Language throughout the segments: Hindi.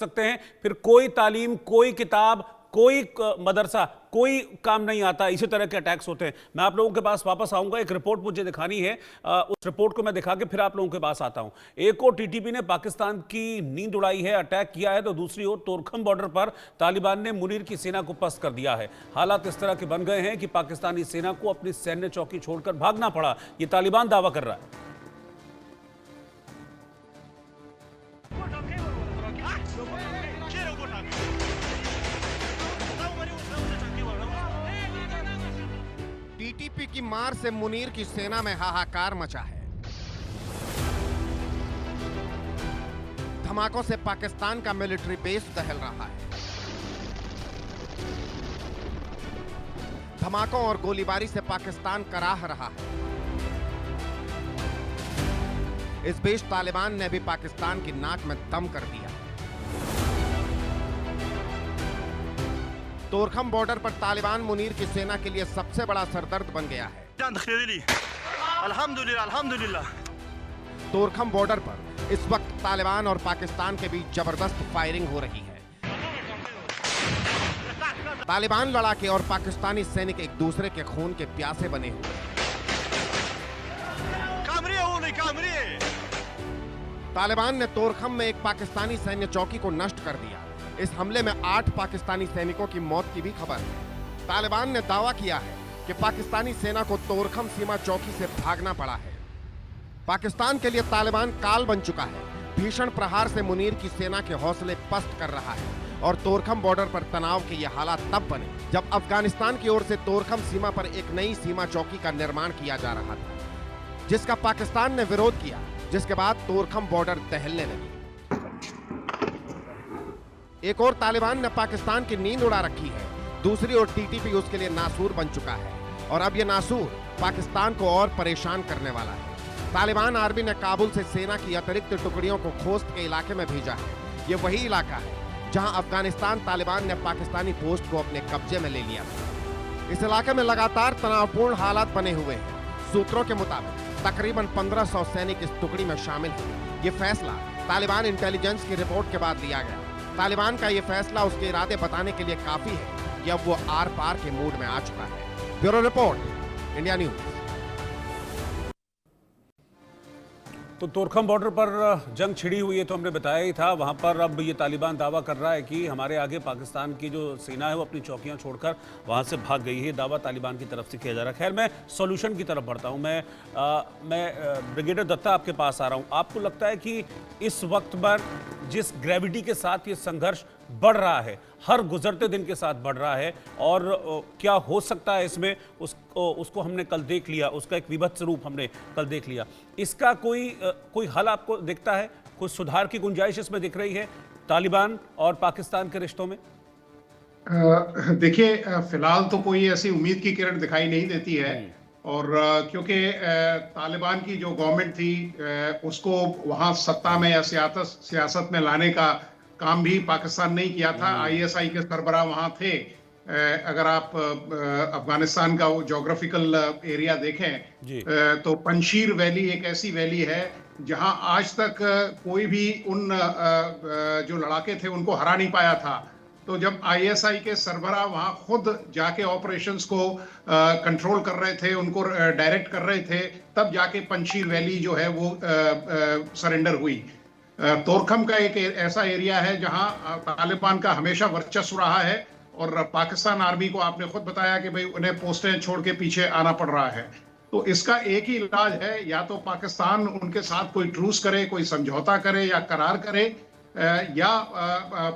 सकते हैं, फिर कोई तालीम, कोई किताब, कोई मदरसा, कोई काम नहीं आता। इसी तरह के अटैक्स होते हैं। मैं आप लोगों के पास वापस आऊंगा, एक रिपोर्ट मुझे दिखानी है। उस रिपोर्ट को मैं दिखा के फिर आप लोगों के पास आता हूं। एक और टीटीपी ने पाकिस्तान की नींद उड़ाई है, अटैक किया है, तो दूसरी ओर तोरखम बॉर्डर पर तालिबान ने मुनीर की सेना को पस्त कर दिया है। हालात इस तरह के बन गए हैं कि पाकिस्तानी सेना को अपनी सैन्य चौकी छोड़कर भागना पड़ा, यह तालिबान दावा कर रहा है। टीटीपी की मार से मुनीर की सेना में हाहाकार मचा है। धमाकों से पाकिस्तान का मिलिट्री बेस दहल रहा है। धमाकों और गोलीबारी से पाकिस्तान कराह रहा है। इस बीच तालिबान ने भी पाकिस्तान की नाक में दम कर दिया। तोरखम बॉर्डर पर तालिबान मुनीर की सेना के लिए सबसे बड़ा सरदर्द बन गया है। अल्हम्दुलिल्लाह। तोरखम बॉर्डर पर इस वक्त तालिबान और पाकिस्तान के बीच जबरदस्त फायरिंग हो रही है। तालिबान लड़ाके और पाकिस्तानी सैनिक एक दूसरे के खून के प्यासे बने हुए हैं। तालिबान ने तोरखम में एक पाकिस्तानी सैन्य चौकी को नष्ट कर दिया। इस हमले में 8 पाकिस्तानी सैनिकों की मौत की भी खबर है। तालिबान ने दावा किया है कि पाकिस्तानी सेना को तोरखम सीमा चौकी से भागना पड़ा है। पाकिस्तान के लिए तालिबान काल बन चुका है। भीषण प्रहार से मुनीर की सेना के हौसले पस्त कर रहा है और तोरखम बॉर्डर पर तनाव के ये हालात तब बने जब अफगानिस्तान की ओर से तोरखम सीमा पर एक नई सीमा चौकी का निर्माण किया जा रहा था, जिसका पाकिस्तान ने विरोध किया, जिसके बाद तोरखम बॉर्डर दहलने लगी। एक और तालिबान ने पाकिस्तान की नींद उड़ा रखी है, दूसरी ओर टीटीपी उसके लिए नासूर बन चुका है और अब यह नासूर पाकिस्तान को और परेशान करने वाला है। तालिबान आर्मी ने काबुल से सेना की अतिरिक्त टुकड़ियों को खोस्त के इलाके में भेजा है। ये वही इलाका है जहां अफगानिस्तान तालिबान ने पाकिस्तानी पोस्ट को अपने कब्जे में ले लिया था। इस इलाके में लगातार तनावपूर्ण हालात बने हुए हैं। सूत्रों के मुताबिक तकरीबन 1500 सैनिक इस टुकड़ी में शामिल हैं। ये फैसला तालिबान इंटेलिजेंस की रिपोर्ट के बाद लिया गया। तालिबान का ये फैसला उसके इरादे बताने के लिए काफी है कि अब वो आर पार के मूड में आ चुका है। Bureau report, India news. तो तोरखम बॉर्डर पर जंग छिड़ी हुई है तो हमने बताया ही था। वहां पर अब ये तालिबान दावा कर रहा है कि हमारे आगे पाकिस्तान की जो सेना है वो अपनी चौकियां छोड़कर वहां से भाग गई है। दावा तालिबान की तरफ से किया जा रहा है। खैर, मैं सॉल्यूशन की तरफ बढ़ता हूं। मैं ब्रिगेडियर दत्ता आपके पास आ रहा हूं। आपको लगता है कि इस वक्त पर जिस ग्रेविटी के साथ ये संघर्ष बढ़ रहा है, हर गुजरते दिन के साथ बढ़ रहा है, और क्या हो सकता है इसमें, उसको हमने कल देख लिया, उसका एक विभत्स रूप हमने कल देख लिया। इसका कोई हल आपको दिखता है? कुछ सुधार की गुंजाइश इसमें दिख रही है तालिबान और पाकिस्तान के रिश्तों में? देखिए, फिलहाल तो कोई ऐसी उम्मीद की किरण दिखाई नहीं देती है। और क्योंकि तालिबान की जो गवर्नमेंट थी उसको वहां सत्ता में या सियासत में लाने का काम भी पाकिस्तान नहीं किया था। आईएसआई के सरबराह वहां थे। अगर आप अफगानिस्तान का वो जोग्राफिकल एरिया देखें तो पंशीर वैली एक ऐसी वैली है जहां आज तक कोई भी उन जो लड़ाके थे उनको हरा नहीं पाया था। तो जब आईएसआई के सरबराह वहां खुद जाके ऑपरेशंस को कंट्रोल कर रहे थे, उनको डायरेक्ट कर रहे थे, तब जाके पंशीर वैली जो है वो सरेंडर हुई। तोरखम का एक ऐसा एरिया है जहां तालिबान का हमेशा वर्चस्व रहा है और पाकिस्तान आर्मी को आपने खुद बताया कि भाई उन्हें पोस्टें छोड़ के पीछे आना पड़ रहा है। तो इसका एक ही इलाज है, या तो पाकिस्तान उनके साथ कोई ट्रूस करे, कोई समझौता करे या करार करे, या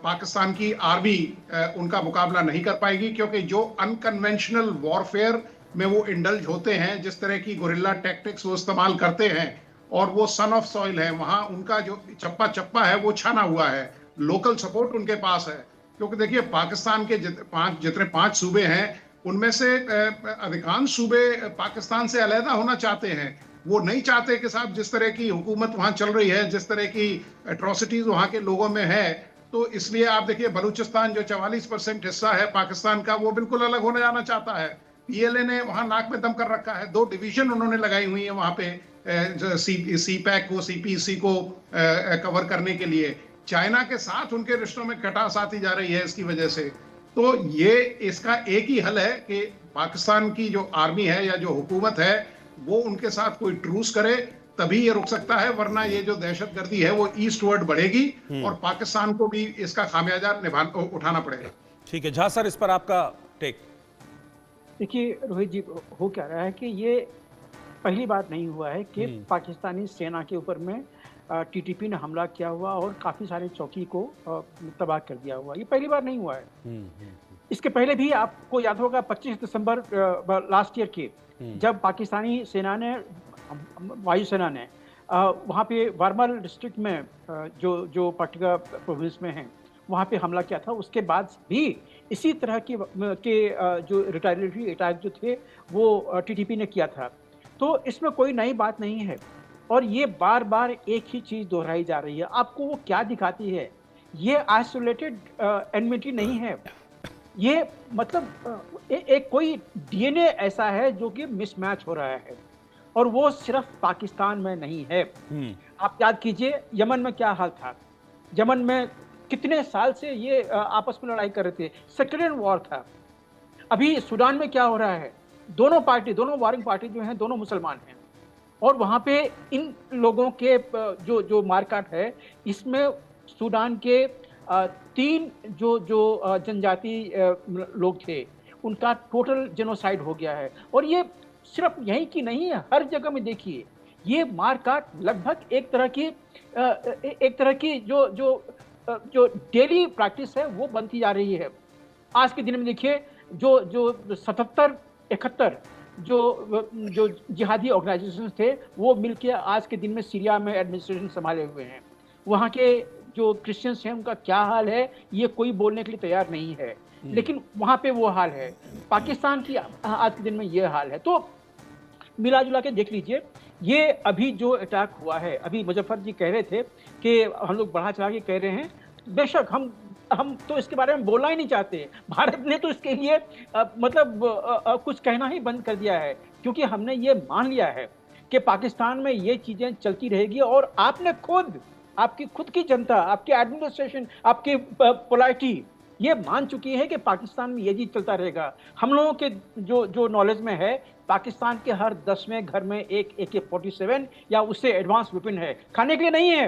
पाकिस्तान की आर्मी उनका मुकाबला नहीं कर पाएगी। क्योंकि जो अनकन्वेंशनल वॉरफेयर में वो इंडल्ज होते हैं, जिस तरह की गुरिल्ला टैक्टिक्स वो इस्तेमाल करते हैं, और वो सन ऑफ सॉइल है, वहां उनका जो चप्पा चप्पा है वो छाना हुआ है, लोकल सपोर्ट उनके पास है। क्योंकि देखिए, पाकिस्तान के जितने 5 सूबे हैं उनमें से अधिकांश सूबे पाकिस्तान से अलहदा होना चाहते हैं। वो नहीं चाहते कि साहब जिस तरह की हुकूमत वहां चल रही है, जिस तरह की एट्रोसिटीज वहां के लोगों में है, तो इसलिए आप देखिए बलूचिस्तान जो 44% हिस्सा है पाकिस्तान का, वो बिल्कुल अलग होने जाना चाहता है। पीएलए ने वहां नाक में दम कर रखा है। 2 डिवीजन उन्होंने लगाई हुई है वहां पे, सी पैक को, सीपीसी को कवर करने के लिए। चाइना के साथ उनके रिश्तों में खटास आती जा रही है इसकी वजह से। तो ये इसका एक ही हल है कि पाकिस्तान की जो आर्मी है या जो हुकूमत है वो उनके साथ कोई ट्रूस करे, तभी ये रुक सकता है, वरना ये जो दहशतगर्दी है वो ईस्टवर्ड बढ़ेगी और पाकिस्तान को भी इसका खामियाजा उठाना पड़ेगा। ठीक है, झा सर इस पर आपका टेक। देखिए रोहित जी, हो क्या रहा है कि ये पहली बार नहीं हुआ है कि पाकिस्तानी सेना के ऊपर में टीटीपी ने हमला किया हुआ और काफ़ी सारे चौकी को तबाह कर दिया हुआ। ये पहली बार नहीं हुआ है। इसके पहले भी आपको याद होगा 25 दिसंबर लास्ट ईयर के, जब पाकिस्तानी सेना ने, वायुसेना ने वहाँ पे वारमल डिस्ट्रिक्ट में जो पट्टिका प्रोविंस में है वहाँ पे हमला किया था। उसके बाद भी इसी तरह के जो रिटेलिएटरी अटैक जो थे वो टीटीपी ने किया था। तो इसमें कोई नई बात नहीं है और ये बार बार एक ही चीज़ दोहराई जा रही है। आपको वो क्या दिखाती है? ये आइसोलेटेड एनमिटी नहीं है, ये मतलब एक कोई डीएनए ऐसा है जो कि मिसमैच हो रहा है और वो सिर्फ पाकिस्तान में नहीं है। आप याद कीजिए यमन में क्या हाल था। यमन में कितने साल से ये आपस में लड़ाई कर रहे थे, सेक्टरियन वॉर था। अभी सूडान में क्या हो रहा है? दोनों वारिंग पार्टी जो हैं दोनों मुसलमान हैं और वहाँ पे इन लोगों के जो मारकाट है, इसमें सूडान के 3 जो जनजाति लोग थे उनका टोटल जेनोसाइड हो गया है। और ये सिर्फ यहीं की नहीं है, हर जगह में देखिए ये मारकाट लगभग एक तरह की जो डेली प्रैक्टिस है वो बनती जा रही है। आज के दिन में देखिए जो 77-71 जो जिहादी ऑर्गेनाइजेशन थे वो मिलकर आज के दिन में सीरिया में एडमिनिस्ट्रेशन संभाले हुए हैं। वहाँ के जो क्रिश्चियंस हैं उनका क्या हाल है ये कोई बोलने के लिए तैयार नहीं है, लेकिन वहाँ पे वो हाल है। पाकिस्तान की आज के दिन में ये हाल है। तो मिला जुला के देख लीजिए, ये अभी जो अटैक हुआ है, अभी मुजफ्फर जी कह रहे थे कि हम लोग बढ़ा चढ़ा के कह रहे हैं, बेशक हम तो इसके बारे में बोलना ही नहीं चाहते। भारत ने तो इसके लिए कुछ कहना ही बंद कर दिया है, क्योंकि हमने ये मान लिया है कि पाकिस्तान में ये चीज़ें चलती रहेगी और आपकी खुद की जनता, आपकी एडमिनिस्ट्रेशन, आपकी पोलाइटी ये मान चुकी है कि पाकिस्तान में ये चीज़ चलता रहेगा। हम लोगों के जो नॉलेज में है, पाकिस्तान के हर 10वें घर में एक AK-47 या उससे एडवांस वेपन है। खाने के लिए नहीं है,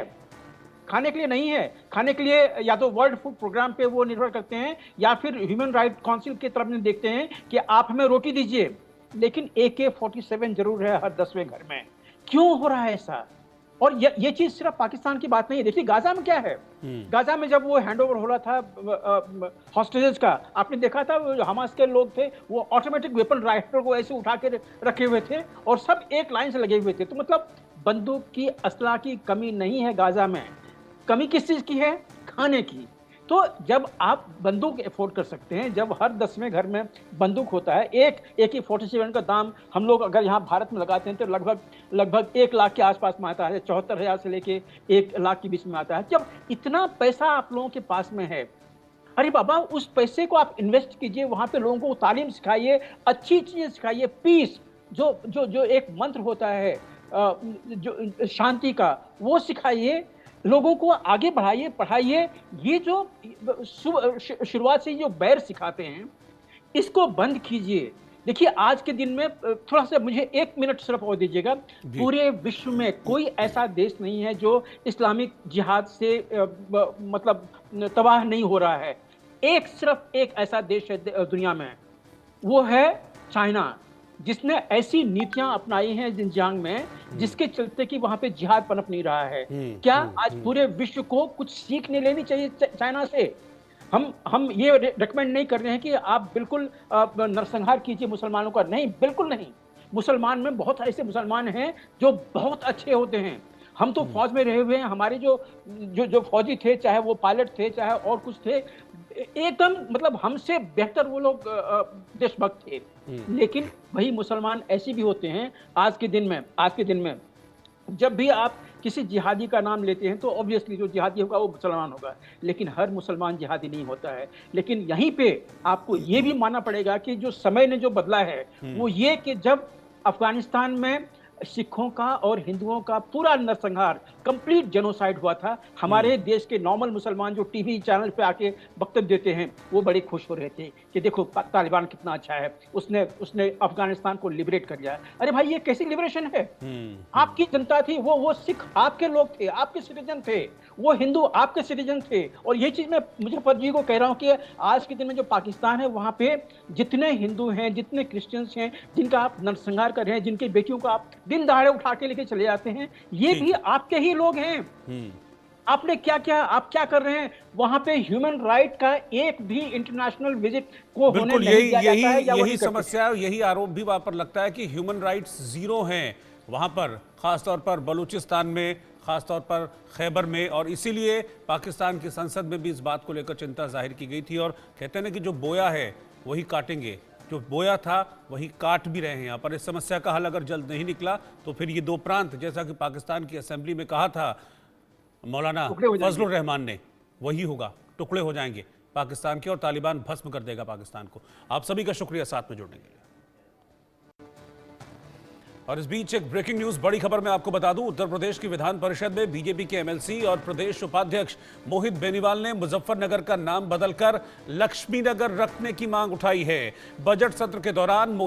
खाने के लिए या तो वर्ल्ड फूड प्रोग्राम पे वो निर्भर करते हैं या फिर ह्यूमन राइट काउंसिल की तरफ में देखते हैं कि आप हमें रोटी दीजिए, लेकिन AK-47 जरूर है हर 10वें घर में। क्यों हो रहा है ऐसा? और ये चीज सिर्फ पाकिस्तान की बात नहीं है। देखिए गाजा में क्या है, गाजा में जब वो हैंडओवर हो रहा था हॉस्टेजेस का, आपने देखा था वो हमास के लोग थे, वो ऑटोमेटिक वेपन राइफल को ऐसे उठा के रखे हुए थे और सब एक लाइन से लगे हुए थे। तो मतलब बंदूक की, असला की कमी नहीं है गाजा में। कमी किस चीज की है? खाने की। तो जब आप बंदूक अफोर्ड कर सकते हैं, जब हर 10वें घर में बंदूक होता है, एक AK-47 का दाम हम लोग अगर यहाँ भारत में लगाते हैं तो लगभग 1 लाख के आसपास में आता है, 74,000 से लेके 1 लाख के बीच में आता है। जब इतना पैसा आप लोगों के पास में है, अरे बाबा उस पैसे को आप इन्वेस्ट कीजिए, वहाँ पे लोगों को तालीम सिखाइए, अच्छी चीज़ें सिखाइए, पीस जो एक मंत्र होता है जो शांति का, वो सिखाइए, लोगों को आगे बढ़ाइए, पढ़ाइए। ये जो शुरुआत से जो बैर सिखाते हैं इसको बंद कीजिए। देखिए आज के दिन में थोड़ा सा मुझे 1 मिनट सिर्फ और दीजिएगा। पूरे विश्व में कोई ऐसा देश नहीं है जो इस्लामिक जिहाद से मतलब तबाह नहीं हो रहा है। सिर्फ एक ऐसा देश है दुनिया में, वो है चाइना, जिसने ऐसी नीतियां अपनाई हैं जिनजियांग में जिसके चलते कि वहां पे जिहाद पनप नहीं रहा है। क्या आज पूरे विश्व को कुछ सीखने लेनी चाहिए चाइना से? हम ये रेकमेंड नहीं कर रहे हैं कि आप बिल्कुल नरसंहार कीजिए मुसलमानों का, नहीं, बिल्कुल नहीं। मुसलमान में बहुत ऐसे मुसलमान हैं जो बहुत अच्छे होते हैं। हम तो फौज में रहे हुए हैं, हमारे जो फौजी थे, चाहे वो पायलट थे, चाहे और कुछ थे, एकदम मतलब हमसे बेहतर वो लोग देशभक्त थे। लेकिन वही मुसलमान ऐसे भी होते हैं आज के दिन में जब भी आप किसी जिहादी का नाम लेते हैं तो ऑब्वियसली जो जिहादी होगा वो मुसलमान होगा, लेकिन हर मुसलमान जिहादी नहीं होता है। लेकिन यहीं पे आपको ये भी मानना पड़ेगा कि जो समय ने जो बदला है वो ये कि जब अफगानिस्तान में सिखों का और हिंदुओं का पूरा नरसंहार, कंप्लीट जेनोसाइड हुआ था। हमारे देश के नॉर्मल मुसलमान जो टीवी चैनल पे आके वक्तव्य देते हैं, वो बड़े खुश हो रहे थे कि देखो तालिबान कितना अच्छा है, उसने उसने अफगानिस्तान को लिबरेट कर लिया। अरे भाई, ये कैसी लिबरेशन है? आपकी जनता थी, वो सिख आपके लोग थे, आपके सिटीजन थे, वो हिंदू आपके सिटीजन थे। और ये चीज मैं मुजफ्फर जी को कह रहा हूँ कि आज के दिन में जो पाकिस्तान है, वहां पे जितने हिंदू हैं, जितने क्रिश्चियंस हैं, जिनका आप नरसंहार कर रहे हैं, जिनके बेटियों को आप दिन दहाड़े उठा के लेके चले जाते हैं, ये भी आपके ही लोग हैं। आपने क्या क्या, आप क्या कर रहे हैं वहां पे? ह्यूमन राइट का एक भी इंटरनेशनल विजिट को होने बिल्कुल नहीं दिया जाता है, या वो यही नहीं करते। समस्या, यही आरोप भी वहां पर लगता है कि ह्यूमन राइट्स जीरो हैं वहां पर, खासतौर पर बलूचिस्तान में, खासतौर पर खैबर में। और इसीलिए पाकिस्तान की संसद में भी इस बात को लेकर चिंता जाहिर की गई थी। और कहते हैं ना कि जो बोया है वही काटेंगे, जो बोया था वही काट भी रहे हैं यहाँ पर। इस समस्या का हल अगर जल्द नहीं निकला तो फिर ये दो प्रांत, जैसा कि पाकिस्तान की असेंबली में कहा था मौलाना फजलुर रहमान ने, वही होगा, टुकड़े हो जाएंगे पाकिस्तान के और तालिबान भस्म कर देगा पाकिस्तान को। आप सभी का शुक्रिया साथ में जुड़ने के लिए। और इस बीच एक ब्रेकिंग न्यूज, बड़ी खबर मैं आपको बता दूं, उत्तर प्रदेश की विधान परिषद में बीजेपी के एमएलसी और प्रदेश उपाध्यक्ष मोहित बेनीवाल ने मुजफ्फरनगर का नाम बदलकर लक्ष्मीनगर रखने की मांग उठाई है। बजट सत्र के दौरान मोहित